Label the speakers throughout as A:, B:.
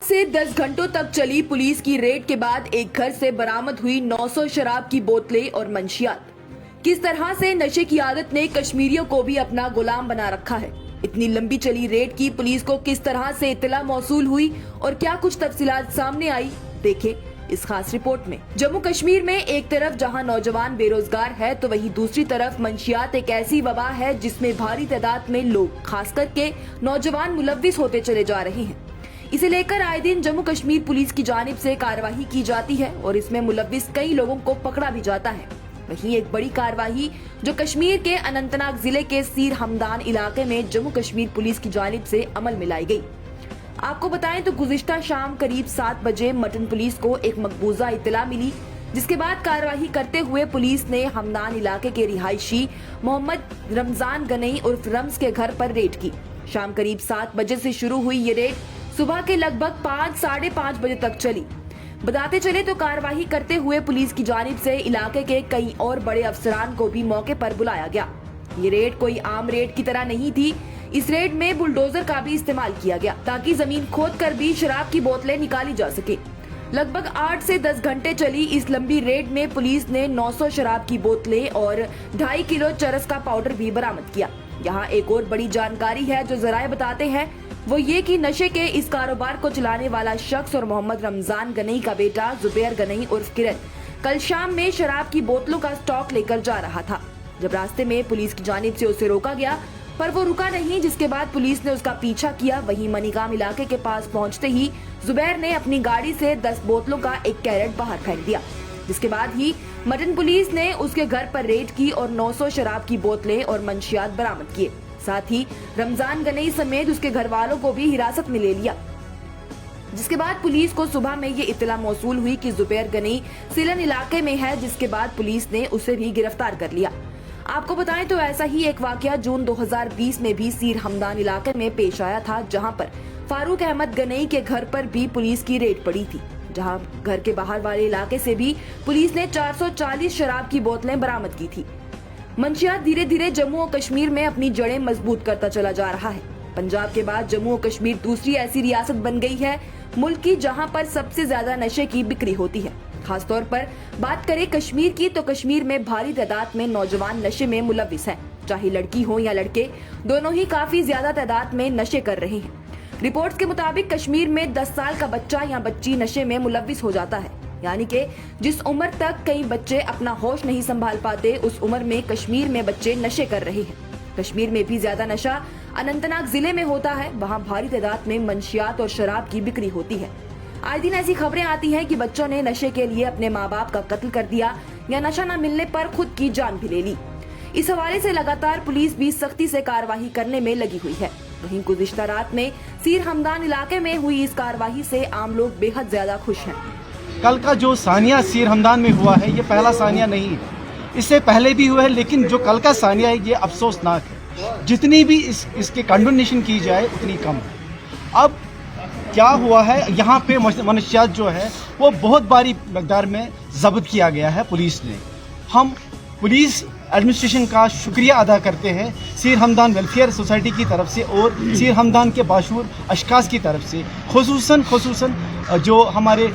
A: से 10 घंटों तक चली पुलिस की रेड के बाद एक घर से बरामद हुई 900 शराब की बोतलें और मंशियात। किस तरह से नशे की आदत ने कश्मीरियों को भी अपना गुलाम बना रखा है। इतनी लंबी चली रेड की पुलिस को किस तरह से इत्तला मौसूल हुई और क्या कुछ तफसीलात सामने आई, देखें इस खास रिपोर्ट में। जम्मू कश्मीर में एक तरफ जहां नौजवान बेरोजगार है तो वहीं दूसरी तरफ मंशियात एक ऐसी वबा है जिसमें भारी तादाद में लोग, खास करके नौजवान, मुलव्विस होते चले जा रहे हैं। इसे लेकर आए दिन जम्मू कश्मीर पुलिस की जानिब से कार्रवाई की जाती है और इसमें मुलव्विस कई लोगों को पकड़ा भी जाता है। वहीं एक बड़ी कार्रवाई जो कश्मीर के अनंतनाग जिले के सीर हमदान इलाके में जम्मू कश्मीर पुलिस की जानिब से अमल में लाई गई। आपको बताएं तो गुज़िश्ता शाम करीब 7 बजे मटन पुलिस को एक मकबूजा इत्तला मिली, जिसके बाद कार्रवाई करते हुए पुलिस ने हमदान इलाके के रिहायशी मोहम्मद रमजान गनई उर्फ रम्स के घर पर रेड की। शाम करीब 7 बजे से शुरू हुई ये रेड सुबह के लगभग 5 साढ़े 5 बजे तक चली। बताते चले तो कार्रवाई करते हुए पुलिस की जानिब से इलाके के कई और बड़े अफसरान को भी मौके पर बुलाया गया। ये रेड कोई आम रेड की तरह नहीं थी। इस रेड में बुलडोजर का भी इस्तेमाल किया गया ताकि जमीन खोद कर भी शराब की बोतलें निकाली जा सके। लगभग 8 से 10 घंटे चली इस लंबी रेड में पुलिस ने 900 शराब की बोतलें और 2.5 किलो चरस का पाउडर भी बरामद किया। यहाँ एक और बड़ी जानकारी है जो जराए बताते हैं, वो ये कि नशे के इस कारोबार को चलाने वाला शख्स और मोहम्मद रमजान गनई का बेटा जुबैर गनई उर्फ किरण कल शाम में शराब की बोतलों का स्टॉक लेकर जा रहा था। जब रास्ते में पुलिस की जानिब से उसे रोका गया पर वो रुका नहीं, जिसके बाद पुलिस ने उसका पीछा किया। वहीं मनीगाम इलाके के पास पहुंचते ही जुबैर ने अपनी गाड़ी से 10 बोतलों का एक कैरेट बाहर फेंक दिया, जिसके बाद ही मटन पुलिस ने उसके घर पर रेड की और 900 शराब की बोतलें और मंशियात बरामद किए। साथ ही रमजान गनई समेत उसके घर वालों को भी हिरासत में ले लिया, जिसके बाद पुलिस को सुबह में ये इत्तला मौसूल हुई कि जुबैर गनई सिलन इलाके में है, जिसके बाद पुलिस ने उसे भी गिरफ्तार कर लिया। आपको बताएं तो ऐसा ही एक वाकया जून 2020 में भी सीर हमदान इलाके में पेश आया था, जहां पर फारूक अहमद गनई के घर पर भी पुलिस की रेड पड़ी थी, जहां घर के बाहर वाले इलाके से भी पुलिस ने 440 शराब की बोतलें बरामद की थी। मंशियात धीरे धीरे जम्मू और कश्मीर में अपनी जड़ें मजबूत करता चला जा रहा है। पंजाब के बाद जम्मू और कश्मीर दूसरी ऐसी रियासत बन गई है मुल्क की जहां पर सबसे ज्यादा नशे की बिक्री होती है। खासतौर पर बात करें कश्मीर की तो कश्मीर में भारी तादाद में नौजवान नशे में मुलव्विस हैं। चाहे लड़की हो या लड़के, दोनों ही काफी ज्यादा तादाद में नशे कर रहे हैं। रिपोर्ट्स के मुताबिक कश्मीर में 10 साल का बच्चा या बच्ची नशे में मुलव्विस हो जाता है, यानी कि जिस उम्र तक कई बच्चे अपना होश नहीं संभाल पाते उस उम्र में कश्मीर में बच्चे नशे कर रहे हैं। कश्मीर में भी ज्यादा नशा अनंतनाग जिले में होता है, वहाँ भारी तादाद में मंशियात और शराब की बिक्री होती है। आए दिन ऐसी खबरें आती हैं कि बच्चों ने नशे के लिए अपने माँ बाप का कत्ल कर दिया या नशा न मिलने पर खुद की जान भी ले ली। इस हवाले से लगातार पुलिस भी सख्ती से कार्रवाई करने में लगी हुई है। वहीं गुज़िश्ता रात में सीर हमदान इलाके में हुई इस कार्रवाई से आम लोग बेहद ज्यादा खुश हैं।
B: कल का जो सानिया सीर हमदान में हुआ है ये पहला सानिया नहीं है, इससे पहले भी हुआ है, लेकिन जो कल का सानिया है ये अफसोसनाक है। जितनी भी इसके कंडोनेशन की जाए उतनी कम है। अब क्या हुआ है, यहाँ पे मनशियात जो है वो बहुत भारी मकदार में जब्त किया गया है पुलिस ने। हम पुलिस एडमिनिस्ट्रेशन का शुक्रिया अदा करते हैं सीर हमदान वेलफेयर सोसाइटी की तरफ से और सीर हमदान के बाशूर अशखास की तरफ से, खुसूसन जो हमारे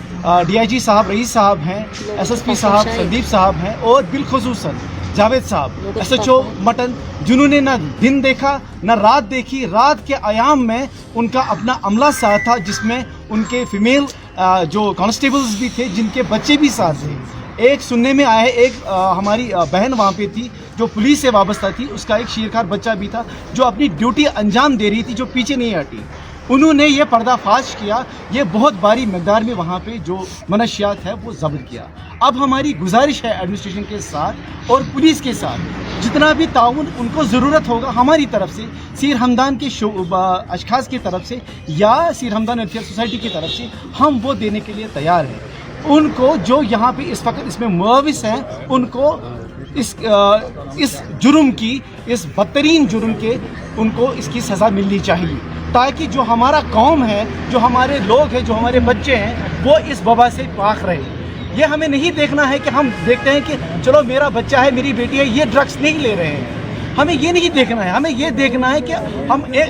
B: DIG साहब, रईस साहब हैं, SSP साहब, संदीप साहब हैं और बिलखुसूसन जावेद साहब SHO मटन, जिन्होंने न दिन देखा न रात देखी। रात के आयाम में उनका अपना अमला साथ था, जिसमें उनके फीमेल जो कांस्टेबल्स भी थे, जिनके बच्चे भी साथ थे। एक सुनने में आया है एक हमारी बहन वहाँ पे थी जो पुलिस से वाबस्ता थी, उसका एक शीरखार बच्चा भी था जो अपनी ड्यूटी अंजाम दे रही थी, जो पीछे नहीं हटी। उन्होंने ये पर्दाफाश किया, ये बहुत भारी मकदार में वहाँ पे जो मनशियात है वो जब्त किया। अब हमारी गुजारिश है एडमिनिस्ट्रेशन के साथ और पुलिस के साथ, जितना भी ताउन उनको ज़रूरत होगा हमारी तरफ से, सीर हमदान के अशखास की तरफ से या सीर हमदान वेलफेयर सोसाइटी की तरफ से, हम वो देने के लिए तैयार हैं। उनको जो यहाँ पे इस वक्त इसमें मुलव्विस हैं, उनको इस जुर्म की, इस बदतरीन जुर्म के उनको इसकी सज़ा मिलनी चाहिए, ताकि जो हमारा कौम है, जो हमारे लोग हैं, जो हमारे बच्चे हैं, वो इस वबा से पाक रहे। ये हमें नहीं देखना है कि हम देखते हैं कि चलो मेरा बच्चा है, मेरी बेटी है, ये ड्रग्स नहीं ले रहे हैं। हमें ये नहीं देखना है, हमें ये देखना है कि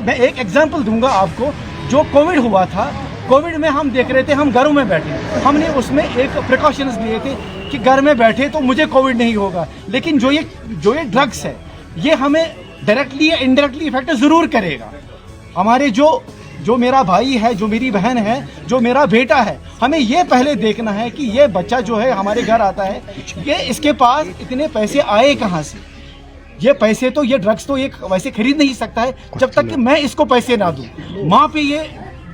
B: मैं एक एग्जाम्पल दूंगा आपको। जो कोविड हुआ था, कोविड में हम देख रहे थे, हम घरों में बैठे, हमने उसमें एक प्रिकॉशंस लिए थे कि घर में बैठे तो मुझे कोविड नहीं होगा, लेकिन जो ये ड्रग्स है ये हमें डायरेक्टली या इनडायरेक्टली इफेक्ट जरूर करेगा। हमारे जो मेरा भाई है, जो मेरी बहन है, जो मेरा बेटा है, हमें ये पहले देखना है कि ये बच्चा जो है हमारे घर आता है, ये इसके पास इतने पैसे आए कहाँ से। ये पैसे तो, ये ड्रग्स तो ये वैसे खरीद नहीं सकता है जब तक कि मैं इसको पैसे ना दूं। माँ पे ये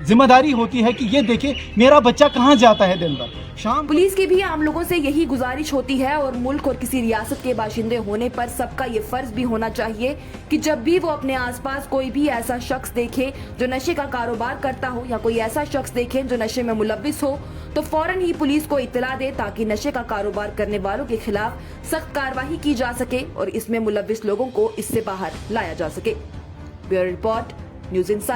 B: जिम्मेदारी होती है कि ये देखे मेरा बच्चा कहाँ जाता है दिन भर शाम।
A: पुलिस की भी आम लोगों से यही गुजारिश होती है और मुल्क और किसी रियासत के बाशिंदे होने पर सबका ये फर्ज भी होना चाहिए कि जब भी वो अपने आसपास कोई भी ऐसा शख्स देखे जो नशे का कारोबार करता हो या कोई ऐसा शख्स देखे जो नशे में मुलव्विस हो तो फौरन ही पुलिस को इत्तला दे ताकि नशे का कारोबार करने वालों के खिलाफ सख्त कार्रवाई की जा सके और इसमें मुलव्विस लोगों को इससे बाहर लाया जा सके। Bureau report, news inside.